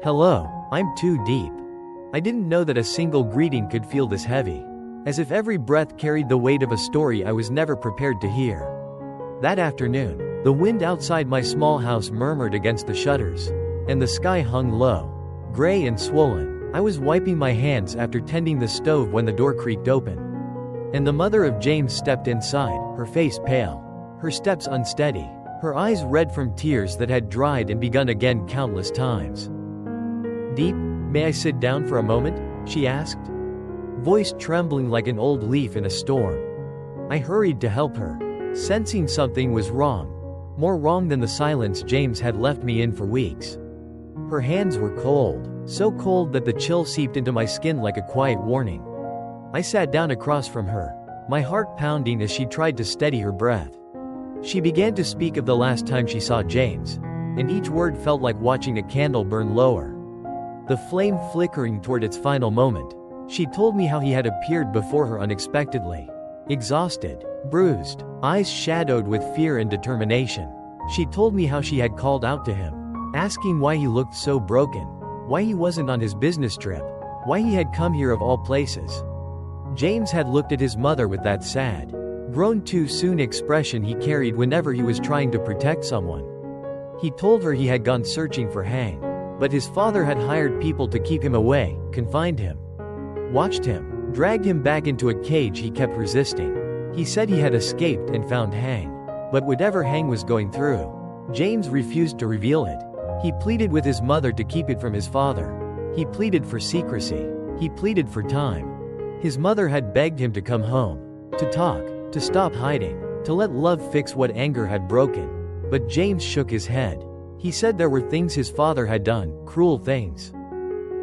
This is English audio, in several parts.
Hello, I'm too deep. I didn't know that a single greeting could feel this heavy. As if every breath carried the weight of a story I was never prepared to hear. That afternoon, the wind outside my small house murmured against the shutters, and the sky hung low, gray and swollen. I was wiping my hands after tending the stove when the door creaked open. And the mother of James stepped inside, her face pale, her steps unsteady, her eyes red from tears that had dried and begun again countless times. "Deep, may I sit down for a moment?" she asked, voice trembling like an old leaf in a storm. I hurried to help her, sensing something was wrong, more wrong than the silence James had left me in for weeks. Her hands were cold, so cold that the chill seeped into my skin like a quiet warning. I sat down across from her, my heart pounding as she tried to steady her breath. She began to speak of the last time she saw James, and each word felt like watching a candle burn lower, the flame flickering toward its final moment. She told me how he had appeared before her unexpectedly, exhausted, bruised, eyes shadowed with fear and determination. She told me how she had called out to him, asking why he looked so broken, why he wasn't on his business trip, why he had come here of all places. James had looked at his mother with that sad, grown too soon expression he carried whenever he was trying to protect someone. He told her he had gone searching for Hang, but his father had hired people to keep him away, confined him, watched him, dragged him back into a cage he kept resisting. He said he had escaped and found Hang, but whatever Hang was going through, James refused to reveal it. He pleaded with his mother to keep it from his father. He pleaded for secrecy. He pleaded for time. His mother had begged him to come home, to talk, to stop hiding, to let love fix what anger had broken. But James shook his head. He said there were things his father had done, cruel things,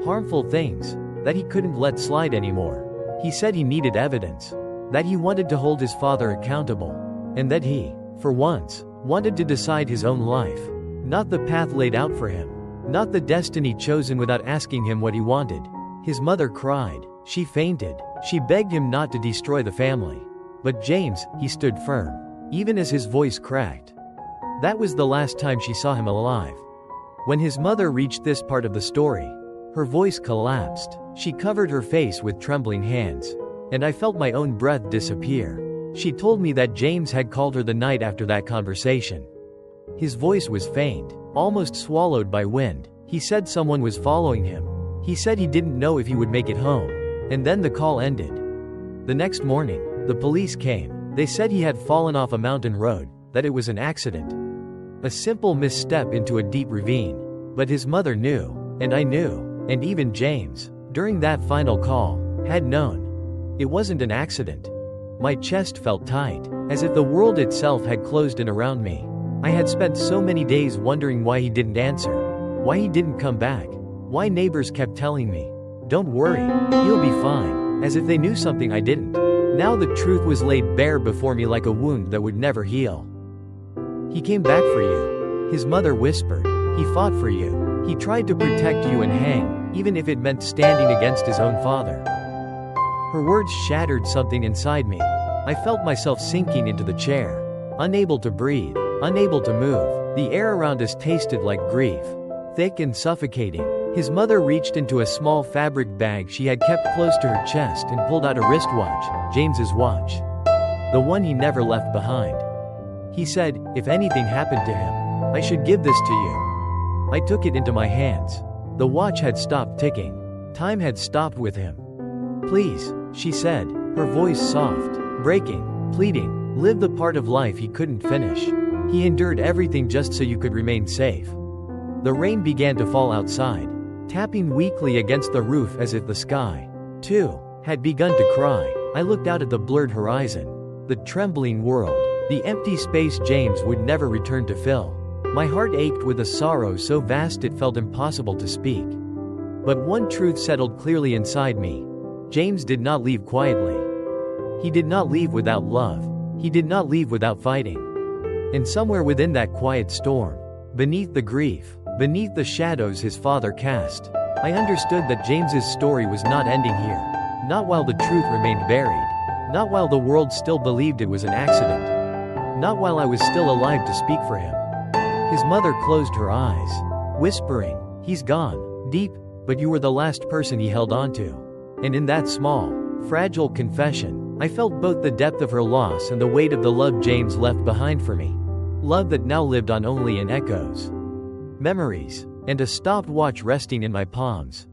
harmful things, that he couldn't let slide anymore. He said he needed evidence, that he wanted to hold his father accountable, and that he, for once, wanted to decide his own life, not the path laid out for him, not the destiny chosen without asking him what he wanted. His mother cried, she fainted, she begged him not to destroy the family. But James, he stood firm, even as his voice cracked. That was the last time she saw him alive. When his mother reached this part of the story, her voice collapsed. She covered her face with trembling hands, and I felt my own breath disappear. She told me that James had called her the night after that conversation. His voice was faint, almost swallowed by wind. He said someone was following him. He said he didn't know if he would make it home. And then the call ended. The next morning, the police came. They said he had fallen off a mountain road, that it was an accident, a simple misstep into a deep ravine. But his mother knew, and I knew, and even James, during that final call, had known. It wasn't an accident. My chest felt tight, as if the world itself had closed in around me. I had spent so many days wondering why he didn't answer, why he didn't come back, why neighbors kept telling me, "Don't worry, he'll be fine," as if they knew something I didn't. Now the truth was laid bare before me like a wound that would never heal. "He came back for you," his mother whispered. "He fought for you. He tried to protect you and Hang, even if it meant standing against his own father." Her words shattered something inside me. I felt myself sinking into the chair, unable to breathe, unable to move. The air around us tasted like grief, thick and suffocating. His mother reached into a small fabric bag she had kept close to her chest and pulled out a wristwatch, James's watch, the one he never left behind. He said, "If anything happened to him, I should give this to you." I took it into my hands. The watch had stopped ticking. Time had stopped with him. "Please," she said, her voice soft, breaking, pleading, "live the part of life he couldn't finish. He endured everything just so you could remain safe." The rain began to fall outside, tapping weakly against the roof as if the sky, too, had begun to cry. I looked out at the blurred horizon, the trembling world, the empty space James would never return to fill. My heart ached with a sorrow so vast it felt impossible to speak. But one truth settled clearly inside me. James did not leave quietly. He did not leave without love. He did not leave without fighting. And somewhere within that quiet storm, beneath the grief, beneath the shadows his father cast, I understood that James's story was not ending here. Not while the truth remained buried. Not while the world still believed it was an accident. Not while I was still alive to speak for him. His mother closed her eyes, whispering, "He's gone. Deep, but you were the last person he held on to. And in that small, fragile confession, I felt both the depth of her loss and the weight of the love James left behind for me. Love that now lived on only in echoes, memories, and a stopwatch resting in my palms.